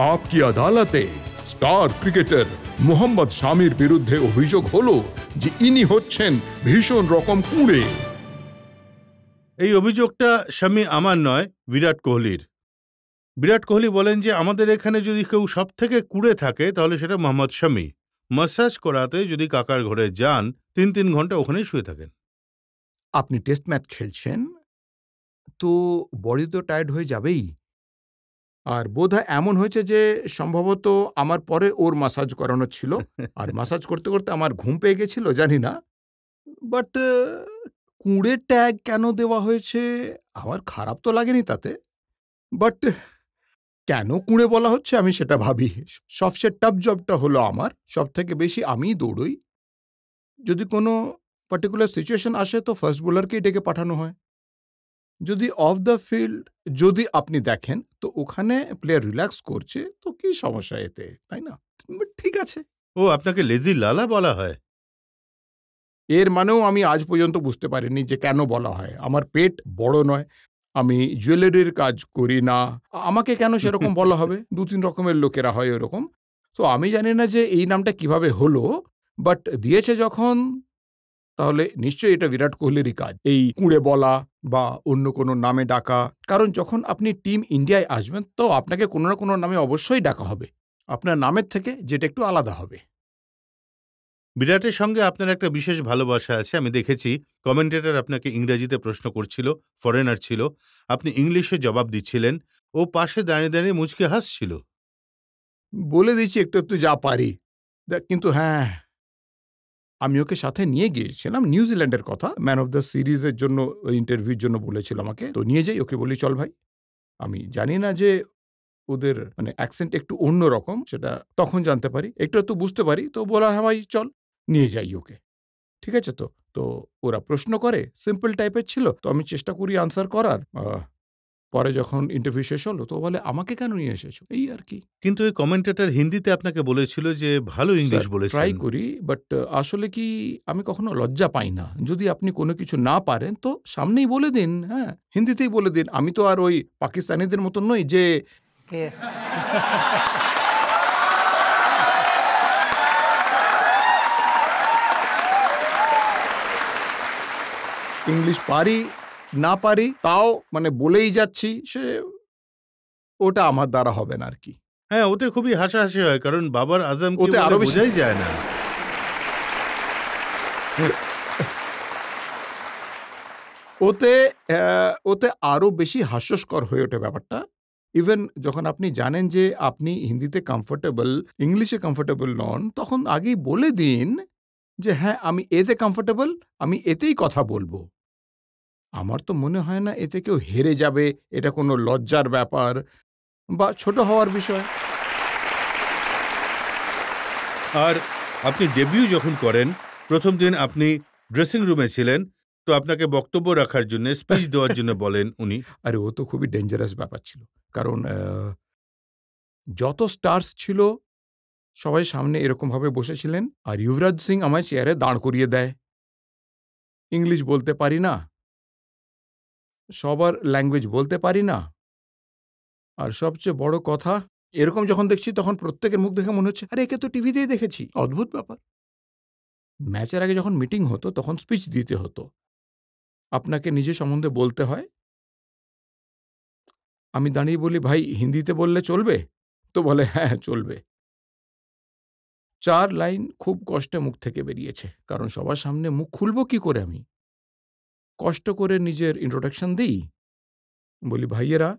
আপকি আদালতে star cricketer Mohammad শামির বিরুদ্ধে অভিযোগ হলো যে ইনি হচ্ছেন ভীষণ রকম কুঁড়ে। এই অভিযোগটা শামি আমার নয়, বিরাট কোহলির। বিরাট কোহলি বলেন যে আমাদের এখানে যদি কেউ সব থেকে কুঁড়ে থাকে তাহলে সেটা মোহাম্মদ শামি। ম্যাসাজ করাতে যদি কাকার ঘরে যান ৩ ঘন্টা ওখানেই শুয়ে থাকেন। আপনি টেস্ট ম্যাচ খেলছেন, তো বডি তো টায়ার্ড হয়ে যাবেই। আর বোধহয় এমন হয়েছে যে সম্ভবত আমার পরে ওর মাসাজ করানো ছিল, আর মাসাজ করতে করতে আমার ঘুম পেয়ে গেছিল, জানি না। বাট কুঁড়ে ট্যাগ কেন দেওয়া হয়েছে আমার খারাপ তো লাগেনি তাতে, বাট কেন কুঁড়ে বলা হচ্ছে আমি সেটা ভাবি। সবচেয়ে টাফ জবটা হলো আমার, সব থেকে বেশি আমিই দৌড়ই। যদি কোনো পার্টিকুলার সিচুয়েশন আসে তো ফার্স্ট বোলারকেই ডেকে পাঠানো হয়। যদি অফ দ্য ফিল্ড যদি আপনি দেখেন তো ওখানে প্লেয়ার রিল্যাক্স করছে, তো কি সমস্যা এতে, তাই না? বাট ঠিক আছে। ও, আপনাকে লেজি লালা বলা হয়? এর মানেও আমি আজ পর্যন্ত বুঝতে পারিনি যে কেন বলা হয়। আমার পেট বড় নয়, আমি জুয়েলারির কাজ করি না, আমাকে কেন সেরকম বলা হবে? ২-৩ রকমের লোকেরা হয় ওরকম। তো আমি জানি না যে এই নামটা কিভাবে হলো, বাট দিয়েছে যখন, তাহলে নিশ্চয়ই এটা বিরাট কোহলিরই কাজ, এই কুঁড়ে বলা বা অন্য কোনো নামে ডাকা। কারণ যখন আপনি টিম ইন্ডিয়ায় আসবেন তো আপনাকে কোনো না কোনো নামে অবশ্যই ডাকা হবে, আপনার নামের থেকে, যেটা একটু আলাদা হবে। বিরাটের সঙ্গে আপনার একটা বিশেষ ভালোবাসা আছে, আমি দেখেছি। কমেন্টেটর আপনাকে ইংরেজিতে প্রশ্ন করছিল, ফরেনার ছিল, আপনি ইংলিশে জবাব দিচ্ছিলেন, ও পাশে দাঁড়িয়ে দাঁড়িয়ে মুচকে হাসছিল। বলে দিচ্ছি একটু একটু যা পারি। কিন্তু হ্যাঁ, আমি ওকে সাথে নিয়ে গিয়েছিলাম নিউজিল্যান্ডের কথা, ম্যান অফ দ্য সিরিজের জন্য, ইন্টারভিউর জন্য বলেছিল আমাকে, তো নিয়ে যাই ওকে, বলি চল ভাই। আমি জানি না যে ওদের মানে অ্যাকসেন্ট একটু অন্য রকম, সেটা তখন জানতে পারি, একটু একটু বুঝতে পারি, তো বলা হ্যাঁ ভাই চল নিয়ে যাই ওকে। ঠিক আছে, তো তো ওরা প্রশ্ন করে, সিম্পল টাইপের ছিল, তো আমি চেষ্টা করি আনসার করার। পরে যখন ইন্টারভিউ শেষ হলো তো বলে আমাকে কেন নিয়ে এসেছো, এই আর কি। কিন্তু এই কমেন্টেটর হিন্দিতে আপনাকে বলেছিল যে ভালো ইংলিশ বলেছেন। ট্রাই করি, বাট আসলে কি আমি কখনো লজ্জা পাই না। যদি আপনি কোনো কিছু না পারেন তো সামনেই বলে দিন, হ্যাঁ, হিন্দিতেই বলে দিন। আমি তো আর ওই পাকিস্তানিদের মতন নই যে ইংলিশ পারি না পারি তাও মানে বলেই যাচ্ছি, সে ওটা আমার দ্বারা হবে না আর কি। হ্যাঁ, ওতে খুবই হাসাহাসি হয়, কারণ বাবার আজম ওতে আরো বেশি বোঝাই যায় না। ওতে আরো বেশি হাস্যস্কর হয়ে ওঠে ব্যাপারটা। ইভেন যখন আপনি জানেন যে আপনি হিন্দিতে কমফোর্টেবল, ইংলিশে কমফোর্টেবল নন, তখন আগেই বলে দিন যে হ্যাঁ আমি এতে কমফোর্টেবল, আমি এতেই কথা বলবো। আমার তো মনে হয় না এতে কেউ হেরে যাবে, এটা কোনো লজ্জার ব্যাপার বা ছোট হওয়ার বিষয়। আর আপনি ডেবিউ যখন করেন, প্রথম দিন আপনি ড্রেসিং রুমে ছিলেন, তো আপনাকে বক্তব্য রাখার জন্য, স্পিচ দেওয়ার জন্য বলেন উনি। আরে ও তো খুবই ডেঞ্জারাস ব্যাপার ছিল, কারণ যত স্টার্স ছিল সবাই সামনে এরকমভাবে বসেছিলেন, আর যুবরাজ সিং আমায় চেয়ারে দাঁড় করিয়ে দেয়। ইংলিশ বলতে পারি না, সবার ল্যাঙ্গুয়েজ বলতে পারি না, আর সবচেয়ে বড় কথা, এরকম যখন দেখছি তখন প্রত্যেকের মুখ দেখে মনে হচ্ছে আরে একে তো টিভিতেই দেখেছি। অদ্ভুত ব্যাপার। ম্যাচের আগে যখন মিটিং হতো তখন স্পিচ দিতে হতো, আপনাকে নিজে সম্বন্ধে বলতে হয়। আমি দাঁড়িয়ে বলি ভাই হিন্দিতে বললে চলবে? তো বলে হ্যাঁ চলবে। 4 লাইন খুব কষ্টে মুখ থেকে বেরিয়েছে, কারণ সবার সামনে মুখ খুলবো কি করে আমি। কষ্ট করে নিজের ইন্ট্রোডাকশন দিই, বলি ভাইয়েরা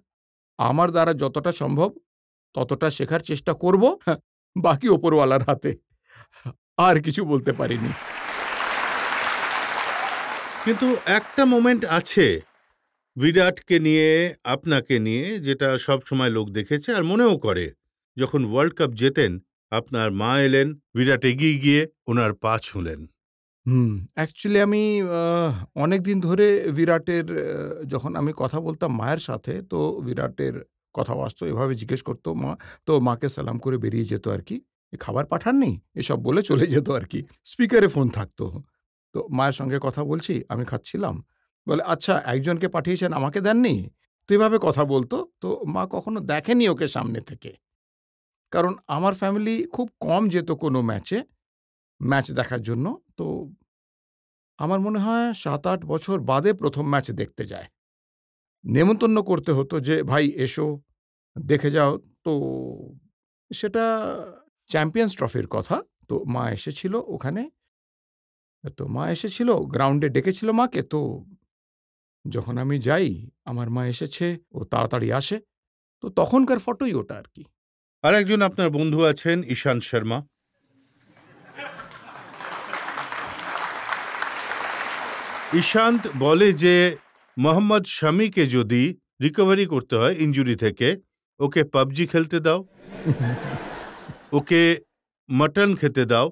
আমার দ্বারা যতটা সম্ভব ততটা শেখার চেষ্টা করব, বাকি ওপরওয়ালার হাতে। আর কিছু বলতে পারিনি। কিন্তু একটা মোমেন্ট আছে বিরাটকে নিয়ে, আপনাকে নিয়ে, যেটা সব সময় লোক দেখেছে আর মনেও করে। যখন ওয়ার্ল্ড কাপ জেতেন, আপনার মা এলেন, বিরাট এগিয়ে গিয়ে ওনার পা ছুঁলেন। অ্যাকচুয়ালি আমি অনেকদিন ধরে বিরাটের, যখন আমি কথা বলতাম মায়ের সাথে, তো বিরাটের কথাবার্তা এভাবে জিজ্ঞেস করতো মা, তো মাকে সালাম করে বেরিয়ে যেত আর কি। খাবার পাঠাননি এসব বলে চলে যেত আর কি। স্পিকারে ফোন থাকতো, তো মায়ের সঙ্গে কথা বলছি, আমি খাচ্ছিলাম, বলে আচ্ছা একজনকে পাঠিয়েছেন আমাকে দেননি, তো এভাবে কথা বলতো। তো মা কখনো দেখেনি ওকে সামনে থেকে। কারণ আমার ফ্যামিলি খুব কম যেত কোনো ম্যাচ দেখার জন্য। তো আমার মনে হয় ৭-৮ বছর বাদে ১ম ম্যাচ দেখতে যায়। নেমন্তন্ন করতে হতো যে, "ভাই এসো, দেখে যাও।" তো সেটা চ্যাম্পিয়ন্স ট্রফির কথা। তো মা এসেছিল ওখানে। তো মা এসেছিল, গ্রাউন্ডে ডেকেছিল মাকে। তো যখন আমি যাই, আমার মা এসেছে, ও তাড়াতাড়ি আসে। তো তখনকার ফটোই ওটা আরকি। আরেকজন আপনার বন্ধু আছেন ঈশান্ত শর্মা। ঈশান্ত বলে যে মোহাম্মদ শামিকে যদি রিকভারি করতে হয় ইনজুরি থেকে, ওকে পাবজি খেলতে দাও, ওকে মটন খেতে দাও,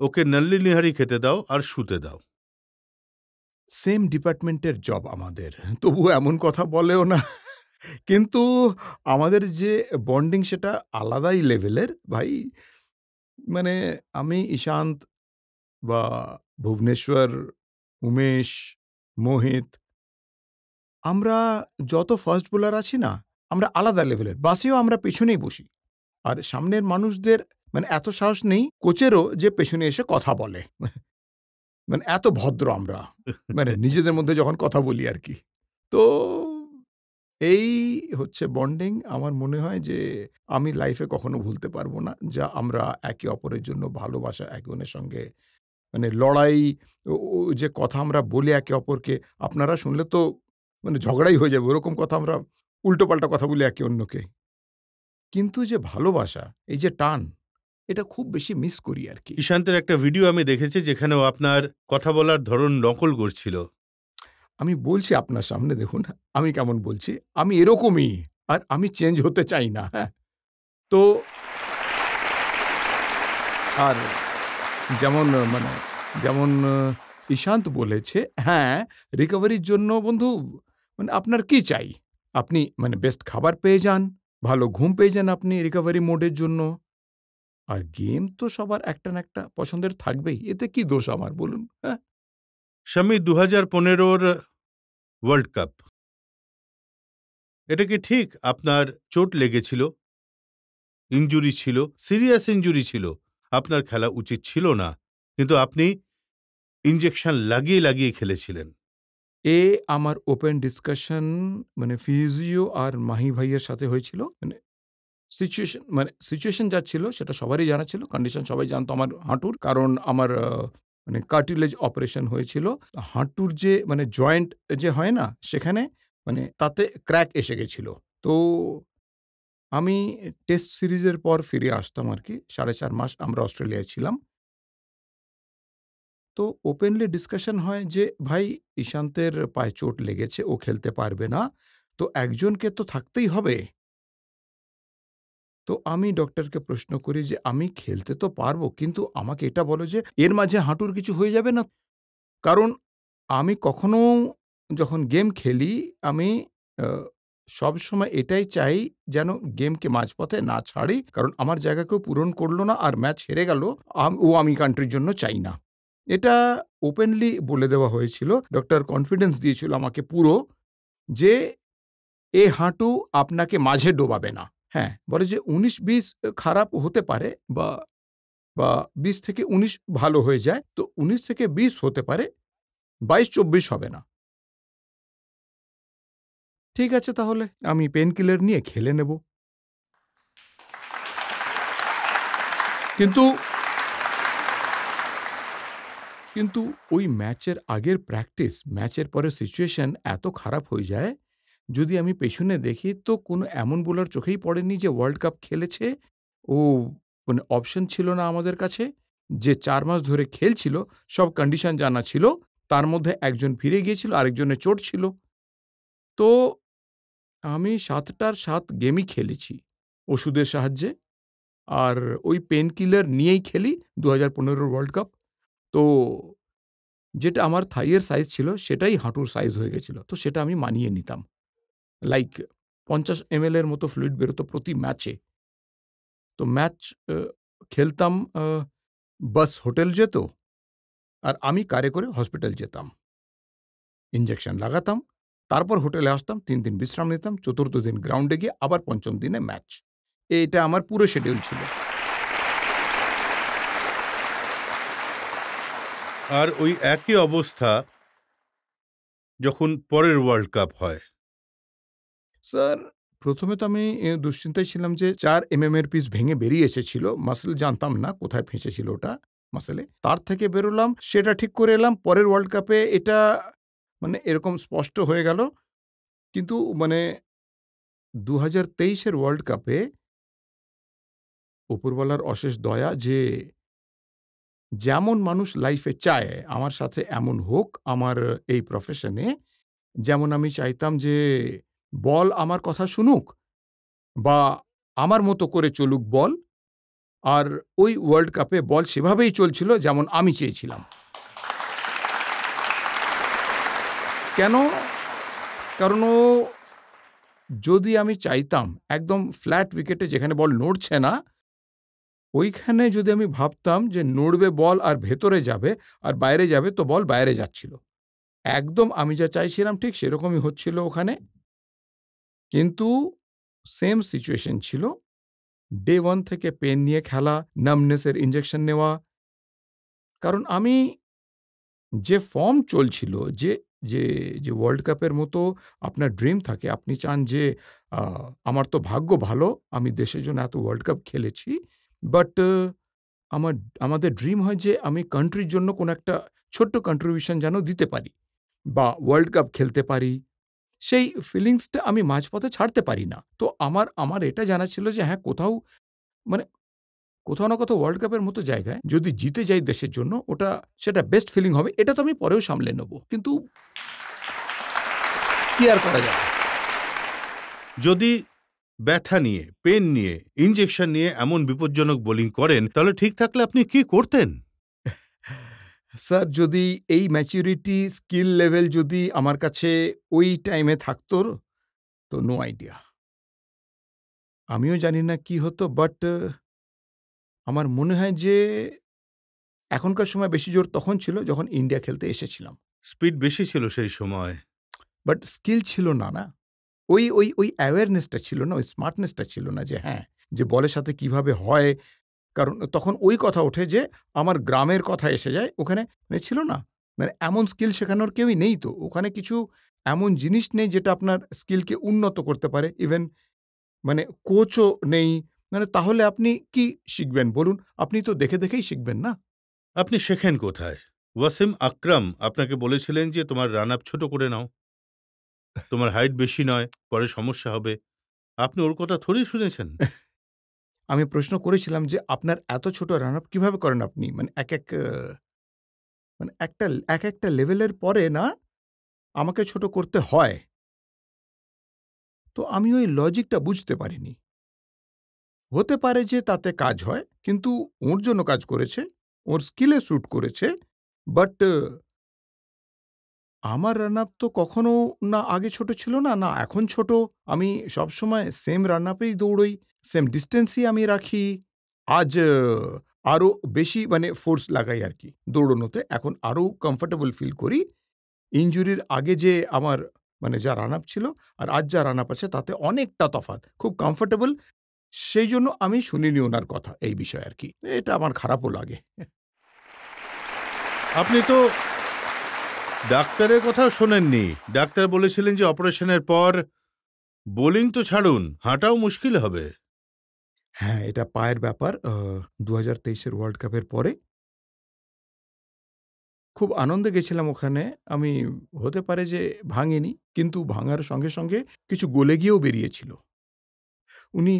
ওকে নল্লি নিহারি খেতে দাও আর শুতে দাও। সেম ডিপার্টমেন্টের জব আমাদের। তবুও এমন কথা বলেও না। কিন্তু আমাদের যে বন্ডিং সেটা আলাদাই লেভেলের ভাই। মানে আমি ঈশান্ত বা ভুবনেশ্বর, উমেশ, মোহিত, আমরা যত ফাস্ট বোলার আছি না, আমরা আলাদা লেভেলের। বাসেও আমরা পেছনেই বসি। আর সামনের মানুষদের মানে এত সাহস নেই কোচেরও যে পেছনে এসে কথা বলে। মানে এত ভদ্র আমরা। মানে নিজেদের মধ্যে যখন কথা বলি আরকি। তো এই হচ্ছে বন্ডিং। আমার মনে হয় যে আমি লাইফে কখনো ভুলতে পারব না। যা আমরা একে অপরের জন্য ভালোবাসা একে অন্যের সঙ্গে মানে লড়াই ও যে কথা আমরা বলি একে অপরকে, আপনারা শুনলে তো মানে ঝগড়াই হয়ে যাবে। ওরকম কথা আমরা উল্টোপাল্টা কথা বলি একে অন্যকে। কিন্তু যে ভালোবাসা, এই যে টান, এটা খুব বেশি মিস করি আরকি। ঈশান্তের একটা ভিডিও আমি দেখেছি যেখানে ও আপনার কথা বলার ধরন নকল করছিল। আমি বলছি আপনার সামনে দেখুন, আমি কেমন বলছি। আমি এরকমই। আর আমি চেঞ্জ হতে চাই না। হ্যাঁ? তো আর যেমন মানে যেমন ঈশান্ত বলেছে, হ্যাঁ, রিকভারির জন্য বন্ধু মানে আপনার কি চাই? আপনি মানে বেস্ট খাবার পেয়ে যান, ভালো ঘুম পেয়ে যান আপনি রিকভারি মোডের জন্য। আর গেম তো সবার একটা না একটা পছন্দের থাকবেই। এতে কি দোষ আমার বলুন? হ্যাঁ? শামি ২০১৫ ওয়ার্ল্ড কাপ, এটা কি ঠিক আপনার চোট লেগেছিল, ইনজুরি ছিল, সিরিয়াস ইনজুরি ছিল, আপনার খেলা উচিত ছিল না, কিন্তু আপনি ইনজেকশন লাগিয়ে লাগিয়ে খেলেছিলেন? এ আমার ওপেন ডিসকাশন মানে ফিজিও আর মাহি ভাইয়ের সাথে হয়েছিল। সিচুয়েশন যা ছিল সেটা সবারই জানা ছিল। কন্ডিশন সবাই জানতো আমার হাঁটুর। কারণ আমার মানে কার্টিলেজ অপারেশন হয়েছিল। হাঁটুর যে মানে জয়েন্ট যে হয় না? সেখানে মানে তাতে ক্র্যাক এসে গেছিল। তো আমি টেস্ট সিরিজের পর ফিরে আসতাম আরকি। ৪.৫ মাস আমরা অস্ট্রেলিয়ায় ছিলাম। তো ওপেনলি ডিসকাশন হয় যে, "ভাই ঈশান্তের পায়ে চোট লেগেছে, ও খেলতে পারবে না। তো একজনকে তো থাকতেই হবে।" তো আমি ডক্টরকে প্রশ্ন করি যে, "আমি খেলতে তো পারবো, কিন্তু আমাকে এটা বলো যে এর মাঝে হাঁটুর কিছু হয়ে যাবে না?" কারণ আমি কখনো যখন গেম খেলি, আমি আ সবসময় এটাই চাই যেন গেমকে মাঝপথে না ছাড়ি। কারণ আমার জায়গা কেউ পূরণ করল না আর ম্যাচ হেরে গেল, আমি কান্ট্রির জন্য চাই না। এটা ওপেনলি বলে দেওয়া হয়েছিল। ডক্টর কনফিডেন্স দিয়েছিল আমাকে পুরো যে, "এ হাঁটু আপনাকে মাঝে ডোবাবে না।" হ্যাঁ, বলে যে ১৯-২০ খারাপ হতে পারে বা ২০ থেকে ১৯ ভালো হয়ে যায়। তো ১৯ থেকে ২০ হতে পারে, ২২-২৪ হবে না। ঠিক আছে তাহলে আমি পেইন কিলার নিয়ে খেলে নেব। কিন্তু কিন্তু ওই ম্যাচের আগের প্র্যাকটিস, ম্যাচের পরে সিচুয়েশন এত খারাপ হয়ে যায়, যদি আমি পেছনে দেখি তো কোনো এমন বোলার চোখেই পড়েনি যে ওয়ার্ল্ড কাপ খেলেছে। ও মানে অপশন ছিল না আমাদের কাছে। যে ৪ মাস ধরে খেলছিল, সব কন্ডিশন জানা ছিল। তার মধ্যে একজন ফিরে গিয়েছিল, আরেকজনের চোট ছিল। তো আমি ৭ টার ৭ গেমই খেলেছি ওষুধের সাহায্যে। আর ওই পেইন কিলার নিয়েই খেলি ২০১৫ ওয়ার্ল্ড কাপ। তো যেটা আমার থাই এর সাইজ ছিল সেটাই হাঁটুর সাইজ হয়ে গেছিল। তো সেটা আমি মানিয়ে নিতাম। লাইক ৫০ এমএল এর মতো ফ্লুইড বেরোতো প্রতি ম্যাচে। তো ম্যাচ আ খেলতাম বাস হোটেল যেত আর আমি কারে করে হসপিটাল যেতাম। ইনজেকশন লাগাতাম। তারপর হোটেলে আসতাম, ৩ দিন বিশ্রাম নিতাম। ৪র্থ দিন গ্রাউন্ডে গিয়ে আবার ৫ম দিনে ম্যাচ। এটা আমার পুরো শিডিউল ছিল। আর ওই একই অবস্থা যখন পরের ওয়ার্ল্ড কাপ হয়। স্যার, প্রথমে তো আমি দুশ্চিন্তায় ছিলাম যে ৪ এর পিচ ভেঙে বেরিয়ে এসেছিল। মাসল জানতাম না কোথায় ফেঁসেছিল ওটা মাসলে। তার থেকে বেরোলাম, সেটা ঠিক করে এলাম। পরের ওয়ার্ল্ড কাপে এটা মানে এরকম স্পষ্ট হয়ে গেল। কিন্তু মানে ২০২৩ এর ওয়ার্ল্ড কাপে উপরওয়ালার অশেষ দয়া যে যেমন মানুষ লাইফে চায় আমার সাথে এমন হোক আমার এই প্রফেশনে। যেমন আমি চাইতাম যে বল আমার কথা শুনুক বা আমার মতো করে চলুক বল। আর ওই ওয়ার্ল্ড কাপে বল সেভাবেই চলছিল যেমন আমি চেয়েছিলাম। কেন? কারণ যদি আমি চাইতাম একদম ফ্ল্যাট উইকেটে যেখানে বল নড়ছে না, ওইখানে যদি আমি ভাবতাম যে নড়বে বল আর ভেতরে যাবে আর বাইরে যাবে, তো বল বাইরে যাচ্ছিল। একদম আমি যা চাইছিলাম ঠিক সেরকমই হচ্ছিল ওখানে। কিন্তু সেম সিচুয়েশন ছিল। ডে 1 থেকে পেন নিয়ে খেলা, নামনেস এর ইনজেকশন নেওয়া। কারণ আমি যে ফর্ম চলছিল, যে যে যে ওয়ার্ল্ড কাপের মতো আপনার ড্রিম থাকে, আপনি চান যে আ আমার তো ভাগ্য ভালো, আমি দেশের জন্য এত ওয়ার্ল্ড কাপ খেলেছি। বাট আমাদের ড্রিম হয় যে আমি কান্ট্রির জন্য কোনো একটা ছোট্ট কন্ট্রিবিউশন যেন দিতে পারি বা ওয়ার্ল্ড কাপ খেলতে পারি। সেই ফিলিংসটা আমি মাঝপথে ছাড়তে পারি না। তো আমার আমার এটা জানা ছিল যে হ্যাঁ, মানে কোথাও না কোথাও ওয়ার্ল্ড কাপের মতো জায়গায় যদি জিতে যাই দেশের জন্য, সেটা বেস্ট ফিলিং হবে। এটা তো আমি পরেও সামলে নেব। কিন্তু কি আর করা যাবে? যদি ব্যথা নিয়ে, পেন নিয়ে, ইনজেকশন নিয়ে এমন বিপজ্জনক বোলিং করেন, তাহলে ঠিক থাকলে আপনি কি করতেন? স্যার, যদি এই ম্যাচুরিটি, স্কিল লেভেল যদি আমার কাছে ওই টাইমে থাকতো, তো নো আইডিয়া। আমিও জানি না কি হতো, বাট আমার মনে হয় যে এখনকার সময় বেশি জোর তখন ছিল যখন ইন্ডিয়া খেলতে এসেছিলাম। স্পিড বেশি ছিল সেই সময়। বাট স্কিল ছিল না, না? ওই অ্যাওয়ারনেসটা ছিল না, ওই স্মার্টনেসটা ছিল না যে হ্যাঁ, যে বলের সাথে কিভাবে হয়। কারণ তখন ওই কথা ওঠে যে আমার গ্রামের কথা এসে যায়। ওখানে মানে ছিল না। মানে এমন স্কিল শেখানোর কেউই নেই তো। ওখানে কিছু এমন জিনিস নেই যেটা আপনার স্কিলকে উন্নত করতে পারে। ইভেন মানে কোচও নেই। মানে তাহলে আপনি কি শিখবেন বলুন? আপনি তো দেখে দেখেই শিখবেন না? আপনি শেখেন কোথায়? ওয়াসিম আকরাম আপনাকে বলেছিলেন যে তোমার রান আপ ছোট করে নাও, তোমার হাইট বেশি নয়, পরে সমস্যা হবে। আপনি ওর কথা থোড়ি শুনেছেন? আমি প্রশ্ন করেছিলাম যে আপনার এত ছোট রান আপ কিভাবে করেন আপনি? মানে মানে একেকটা লেভেলের পরে না আমাকে ছোট করতে হয়। তো আমি ওই লজিকটা বুঝতে পারিনি। হতে পারে যে তাতে কাজ হয়, কিন্তু ওর জন্য কাজ করেছে, ওর স্কিলে স্যুট করেছে। বাট আমার রান আপ তো কখনো না আগে ছোট ছিল না, না এখন ছোট। আমি সবসময় সেম রান আপেই দৌড়ই, সেম ডিসট্যান্সই আমি রাখি। আজ আরো বেশি মানে ফোর্স লাগাই আরকি দৌড়ানোতে। এখন আরো কমফোর্টেবল ফিল করি। ইনজুরির আগে যে আমার মানে যা রান আপ ছিল আর আজ যা রান আপ আছে তাতে অনেকটা তফাৎ। খুব কমফোর্টেবল। সেইজন্য আমি শুনিনি উনার কথা এই বিষয়ে আরকি। এটা আমার খারাপও লাগে। আপনি তো ডাক্তারের কথাও শোনেননি। ডাক্তার বলেছিলেন যে অপারেশনের পর বোলিং তো ছাড়ুন, হাঁটাও মুশকিল হবে। হ্যাঁ, এটা পায়ের ব্যাপার। ২০২৩ এর ওয়ার্ল্ড কাপের পরে খুব আনন্দে গেছিলাম ওখানে। আমি হতে পারে যে ভাঙিনি, কিন্তু ভাঙার সঙ্গে, সঙ্গে কিছু গলে গিয়েও বেরিয়েছিল। উনি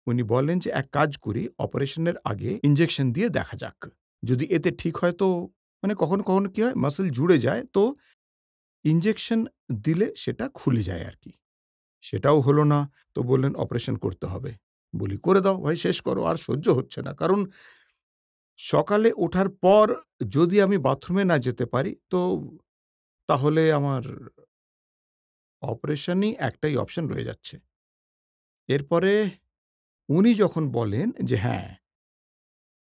উনি বললেন যে, "এক কাজ করি, অপারেশনের আগে ইনজেকশন দিয়ে দেখা যাক। যদি এতে ঠিক হয় তো।" মানে কখনো, কখনো কি হয় মাসল জুড়ে যায়, তো ইনজেকশন দিলে সেটা খুলে যায় আরকি। সেটাও হলো না। তো বললেন, "অপারেশন করতে হবে।" বলি, "করে দাও ভাই, শেষ করো। আর সহ্য হচ্ছে না।" কারণ সকালে ওঠার পর যদি আমি বাথরুমে না যেতে পারি, তো তাহলে আমার অপারেশনই একটাই অপশন রয়ে যাচ্ছে। এরপরে উনি যখন বলেন যে হ্যাঁ,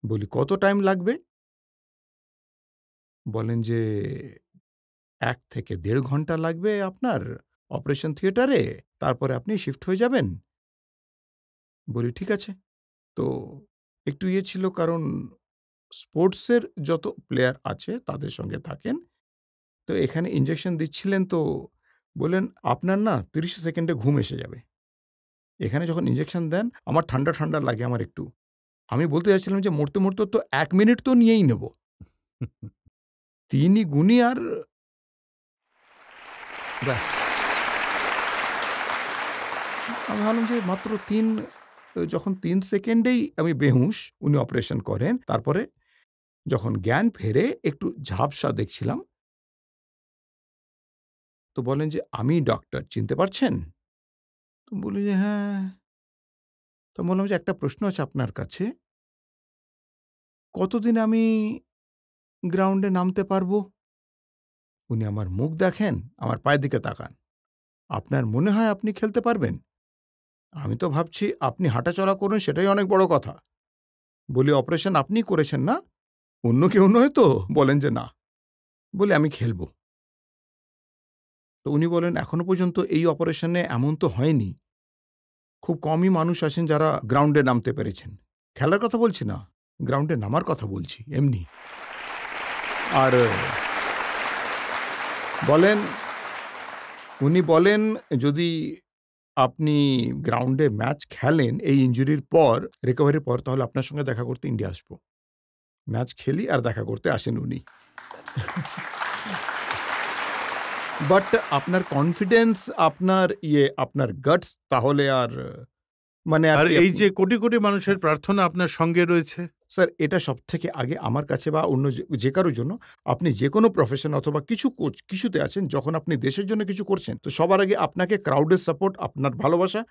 বলি, "কত টাইম লাগবে?" বলেন যে, "১ থেকে ১.৫ ঘন্টা লাগবে আপনার অপারেশন থিয়েটারে। তারপরে আপনি শিফট হয়ে যাবেন।" বলি, "ঠিক আছে।" তো একটু ইয়ে ছিল, কারণ স্পোর্টসের যত প্লেয়ার আছে তাদের সঙ্গে থাকেন। তো এখানে ইনজেকশন দিচ্ছিলেন, তো বললেন, "আপনার না ৩০ সেকেন্ডে ঘুম এসে যাবে।" এখানে যখন ইনজেকশন দেন, আমার ঠান্ডা, ঠান্ডা লাগে আমার একটু। আমি বলতে চাইছিলাম যে মরতে, মরতে তো ১ মিনিট তো নিয়েই নেব। তিনি গুনি আর ব্যাস। আমি ভাবলাম যে মাত্র যখন ৩ সেকেন্ডেই আমি বেহুঁশ, উনি অপারেশন করেন। তারপরে যখন জ্ঞান ফেরে একটু ঝাপসা দেখছিলাম। তো বলেন যে, "আমি ডক্টর, চিনতে পারছেন?" তো বলি যে, "হ্যাঁ।" তো বললাম যে, "একটা প্রশ্ন আছে আপনার কাছে। কতদিন আমি গ্রাউন্ডে নামতে পারবো?" উনি আমার মুখ দেখেন, আমার পায়ের দিকে তাকান। "আপনার মনে হয় আপনি খেলতে পারবেন?" আমি তো ভাবছি আপনি হাঁটাচলা করুন, সেটাই অনেক বড় কথা। বলি, "অপারেশন আপনিই করেছেন না? অন্য কেউ নয় তো?" বলেন যে, "না।" বলি, "আমি খেলব।" তো উনি বলেন, "এখনো পর্যন্ত এই অপারেশনে এমন তো হয়নি। খুব কমই মানুষ আছেন যারা গ্রাউন্ডে নামতে পেরেছেন। খেলার কথা বলছি না, গ্রাউন্ডে নামার কথা বলছি, এমনি।" আর বলেন, উনি বলেন, "যদি আপনি গ্রাউন্ডে ম্যাচ খেলেন এই ইনজুরির পর, রিকভারির পর, তাহলে আপনার সঙ্গে দেখা করতে ইন্ডিয়া আসব।" ম্যাচ খেলি আর দেখা করতে আসেন উনি। বাট আপনার কনফিডেন্স, আপনার আপনার গাটস, তাহলে আর মানে আর আর কি এই যে কোটি, কোটি মানুষের হ্যাঁ। প্রার্থনা আপনার সঙ্গে রয়েছে। স্যার, এটা সবথেকে আগে আমার কাছে বা অন্য যে কারোর জন্য, আপনি যেকোনো প্রফেশন অথবা কিছুতে আছেন, যখন আপনি দেশের জন্য কিছু করছেন, তো সবার আগে আপনাকে ক্রাউডের সাপোর্ট, আপনার ভালোবাসা,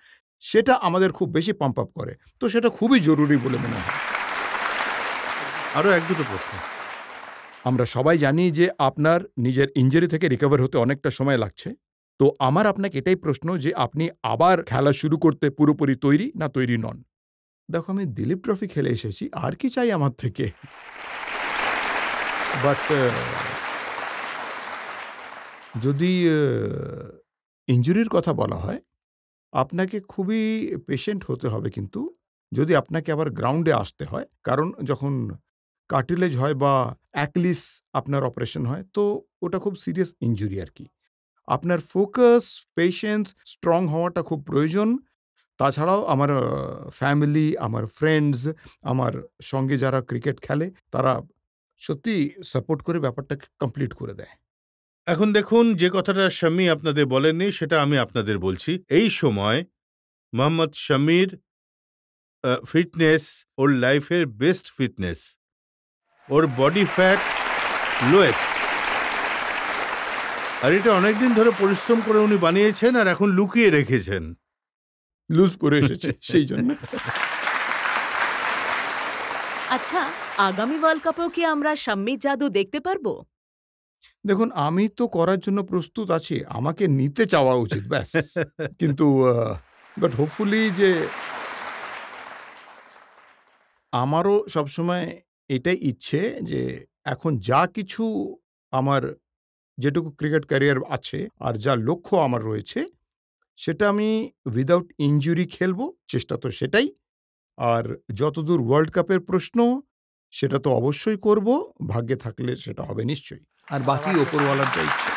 সেটা আমাদের খুব বেশি পাম্প আপ করে। তো সেটা খুবই জরুরি বলে মনে হয়। আরো ১-২ টো প্রশ্ন। আমরা সবাই জানি যে আপনার নিজের ইনজুরি থেকে রিকভার হতে অনেকটা সময় লাগছে। তো আমার আপনাকে এটাই প্রশ্ন যে আপনি আবার খেলা শুরু করতে পুরোপুরি তৈরি, না তৈরি নন? দেখো, আমি দিলীপ ট্রফি খেলে এসেছি। আর কি চাই আমার থেকে? বাট যদি ইনজুরির কথা বলা হয়, আপনাকে খুবই পেশেন্ট হতে হবে কিন্তু, যদি আপনাকে আবার গ্রাউন্ডে আসতে হয়। কারণ যখন কার্টিলেজ হয় বা অ্যাকিলিস আপনার অপারেশন হয়, তো ওটা খুব সিরিয়াস ইনজুরি আরকি। আপনার ফোকাস, পেশেন্স, স্ট্রং হওয়াটা খুব প্রয়োজন। তাছাড়াও আমার ফ্যামিলি, আমার ফ্রেন্ডস, আমার সঙ্গে যারা ক্রিকেট খেলে, তারা সত্যিই সাপোর্ট করে ব্যাপারটাকে কমপ্লিট করে দেয়। এখন দেখুন, যে কথাটা শামি আপনাদের বলেননি সেটা আমি আপনাদের বলছি। এই সময় মোহাম্মদ শামির ফিটনেস ওর লাইফের বেস্ট ফিটনেস। ওর বডি ফ্যাট লোয়েস্ট। আর এটা অনেকদিন ধরে পরিশ্রম করে উনি বানিয়েছেন আর এখন লুকিয়ে রেখেছেন। লুজ পড়ে এসেছে সেই জন্য। আচ্ছা, আগামী ওয়ার্ল্ড কাপেও কি আমরা শাম্মীর জাদু দেখতে পারবো? দেখুন, আমি তো করার জন্য প্রস্তুত আছি। আমাকে নিতে চাওয়া উচিত, ব্যাস। কিন্তু বাট হোপফুলি যে আমারও সবসময় এটাই ইচ্ছে যে এখন যা কিছু আমার, যেটুকু ক্রিকেট ক্যারিয়ার আছে আর যা লক্ষ্য আমার রয়েছে, সেটা আমি উইথআউট ইনজুরি খেলবো, চেষ্টা তো সেটাই। আর যতদূর ওয়ার্ল্ড কাপের প্রশ্ন, সেটা তো অবশ্যই করব। ভাগ্যে থাকলে সেটা হবে নিশ্চয়ই। আর বাকি ওপরওয়ালার যা ইচ্ছা।